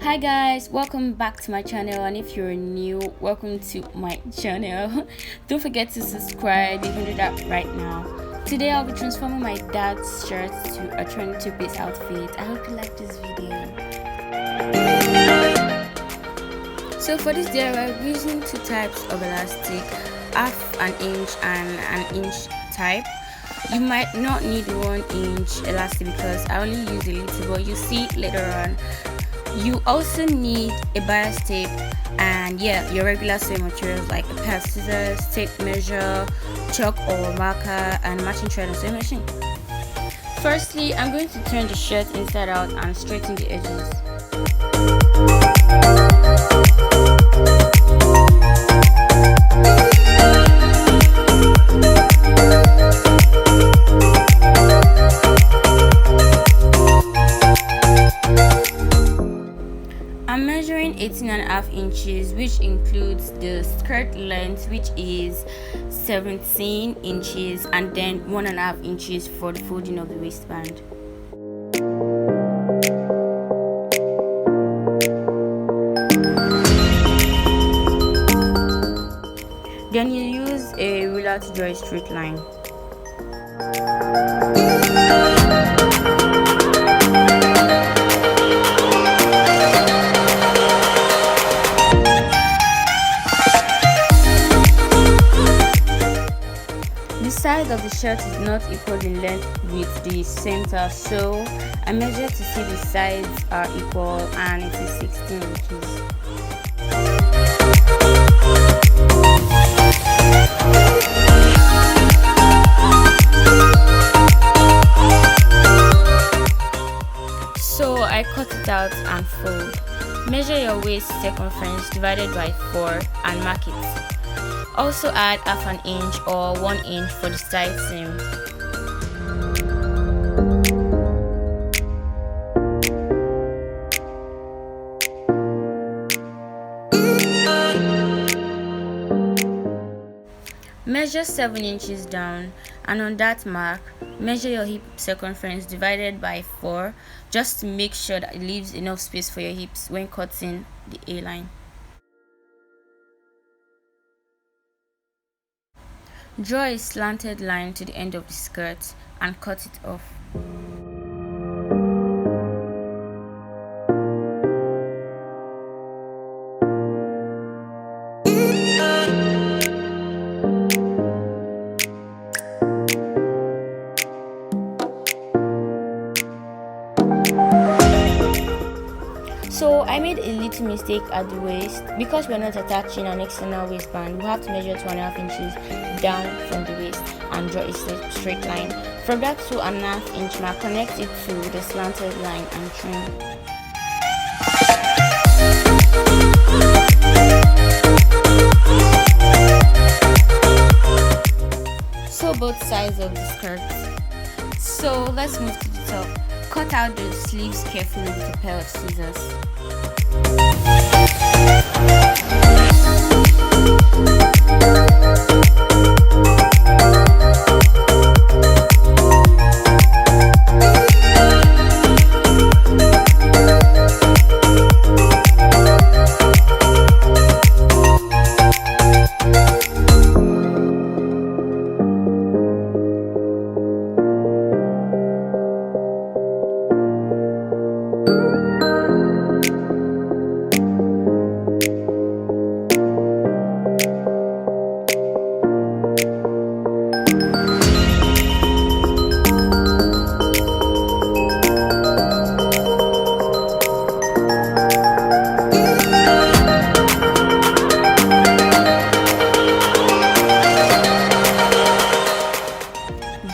Hi guys, welcome back to my channel, and if you're new, welcome to my channel. Don't forget to subscribe. You can do that right now. Today I'll be transforming my dad's shirt to a trendy two-piece outfit. I hope you like this video. So for this DIY, we're using two types of elastic, half an inch and an inch type. You might not need 1 inch elastic because I only use a little, but you see later on. You also need a bias tape and your regular sewing materials like a pair of scissors, tape measure, chalk or marker, and matching thread and sewing machine. Firstly, I'm going to turn the shirt inside out and straighten the edges. I'm measuring 18.5 inches, which includes the skirt length, which is 17 inches, and then 1.5 inches for the folding of the waistband. Then you use a ruler to draw a straight line. The side of the shirt is not equal in length with the center, so I measured to see the sides are equal, and it is 16 inches. So I cut it out and fold. Measure your waist circumference divided by 4 and mark it. Also add half an inch or 1 inch for the side seam. Measure 7 inches down, and on that mark, measure your hip circumference divided by 4, just to make sure that it leaves enough space for your hips when cutting the A-line. Draw a slanted line to the end of the skirt and cut it off. So I made a little mistake at the waist. Because we're not attaching an external waistband, we have to measure 2.5 inches down from the waist and draw a straight line. From that 2.5 inch mark, connect it to the slanted line and trim. So both sides of the skirt. So let's move to the top. Cut out the sleeves carefully with a pair of scissors.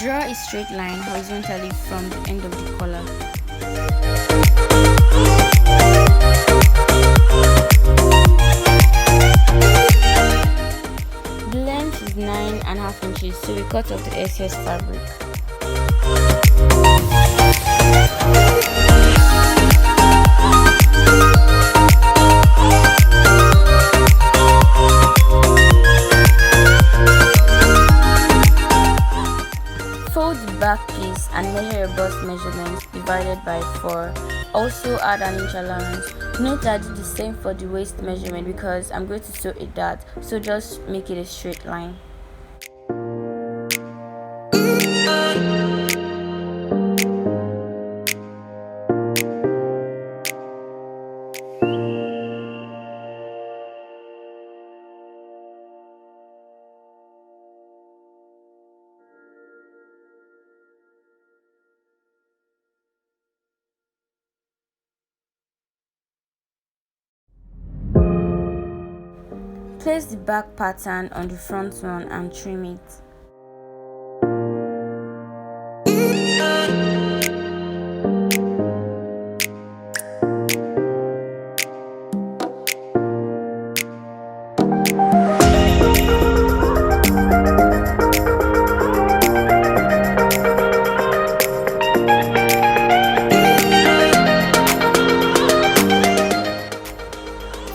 Draw a straight line horizontally from the end of the collar. The length is 9.5 inches, so we cut off the excess fabric. Fold the back piece and measure your bust measurements divided by 4 Also add an inch allowance. Note that I do the same for the waist measurement because I'm going to sew it that, so just make it a straight line. Place the back pattern on the front one and trim it.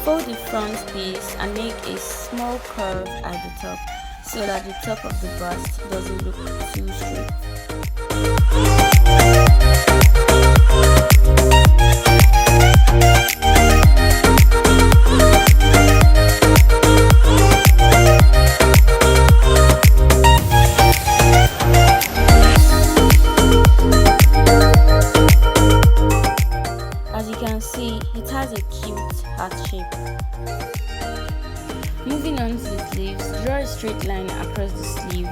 Fold the front piece and make a small curve at the top so that the top of the bust doesn't look too straight. As you can see, it has a cute heart shape. Moving on to the sleeves, draw a straight line across the sleeve.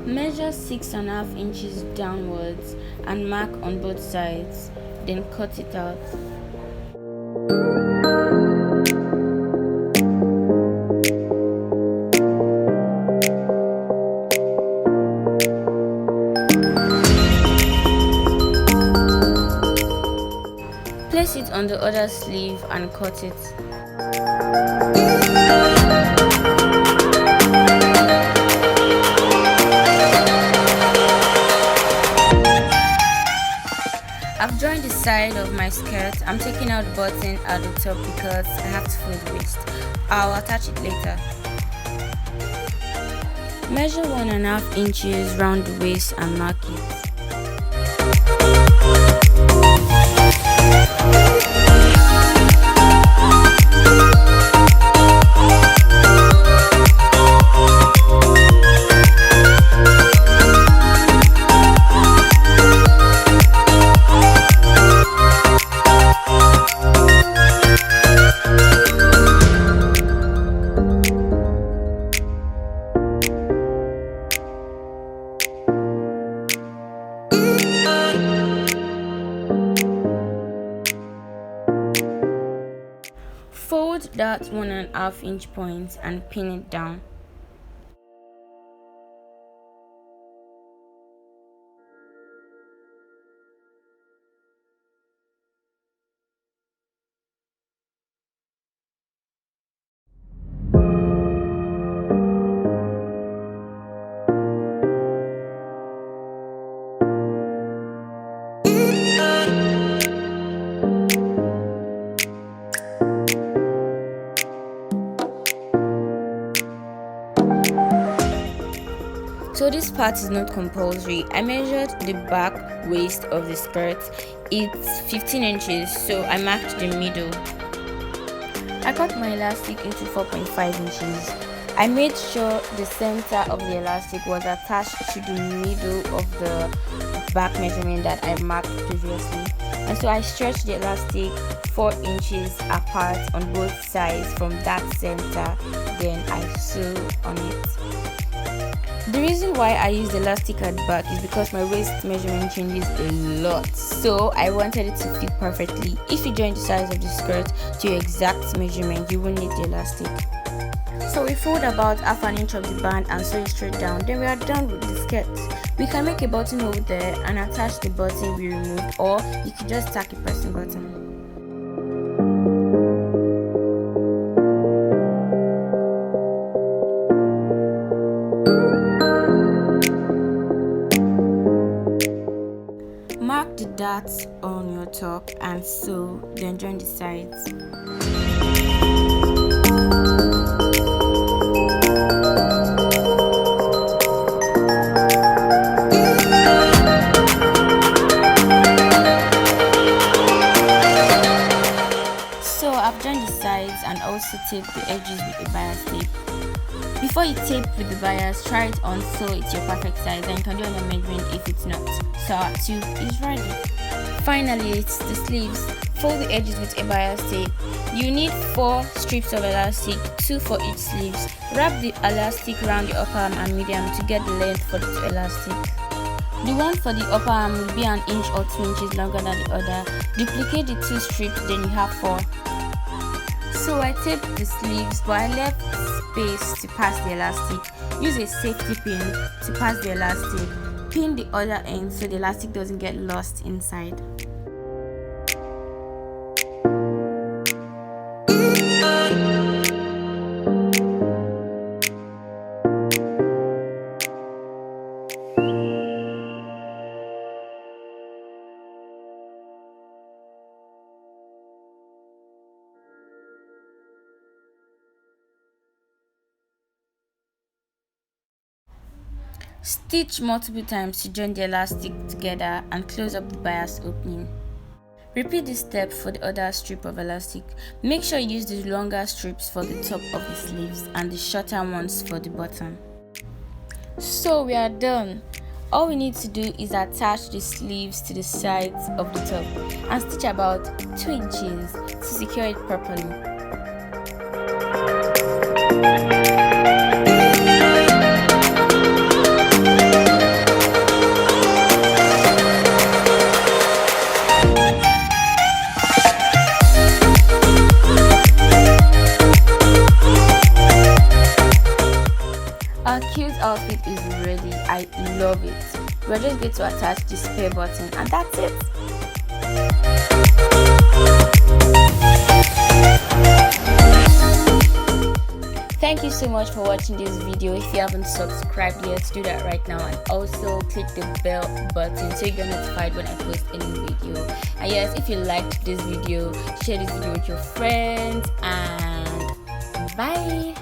Measure 6.5 inches downwards and mark on both sides, then cut it out. Place it on the other sleeve and cut it. I've joined the side of my skirt. I'm taking out the button at the top because I have to fold the waist. I'll attach it later. Measure 1.5 inches round the waist and mark it. Fold that 1.5 inch point and pin it down. So this part is not compulsory. I measured the back waist of the skirt. It's 15 inches, so I marked the middle. I cut my elastic into 4.5 inches. I made sure the center of the elastic was attached to the middle of the back measurement that I marked previously. And so I stretched the elastic 4 inches apart on both sides from that center. Then I sew on it. The reason why I use elastic at the back is because my waist measurement changes a lot, so I wanted it to fit perfectly. If you join the size of the skirt to your exact measurement, you won't need the elastic. So we fold about half an inch of the band and sew it straight down. Then we are done with the skirt. We can make a buttonhole there and attach the button we removed, or you could just tack a pressing button. Mark the darts on your top and sew, then join the sides. I've joined the sides and also taped the edges with a bias tape. Before you tape with the bias, try it on so it's your perfect size, and you can do an amendment if it's not. So our tube is ready. Finally, it's the sleeves. Fold the edges with a bias tape. You need 4 strips of elastic, 2 for each sleeves. Wrap the elastic around the upper arm and medium to get the length for the 2 elastic. The one for the upper arm will be 1 inch or 2 inches longer than the other. Duplicate the 2 strips, then you have 4. So I taped the sleeves, but I left space to pass the elastic. Use a safety pin to pass the elastic. Pin the other end so the elastic doesn't get lost inside. Stitch multiple times to join the elastic together and close up the bias opening. Repeat this step for the other strip of elastic. Make sure you use the longer strips for the top of the sleeves and the shorter ones for the bottom. So we are done. All we need to do is attach the sleeves to the sides of the top and stitch about 2 inches to secure it properly. Our cute outfit is ready. I love it. We're just going to attach the spare button and that's it. Thank you so much for watching this video. If you haven't subscribed yet, do that right now, and also click the bell button so you get notified when I post a new video. And yes, if you liked this video, share this video with your friends, and bye.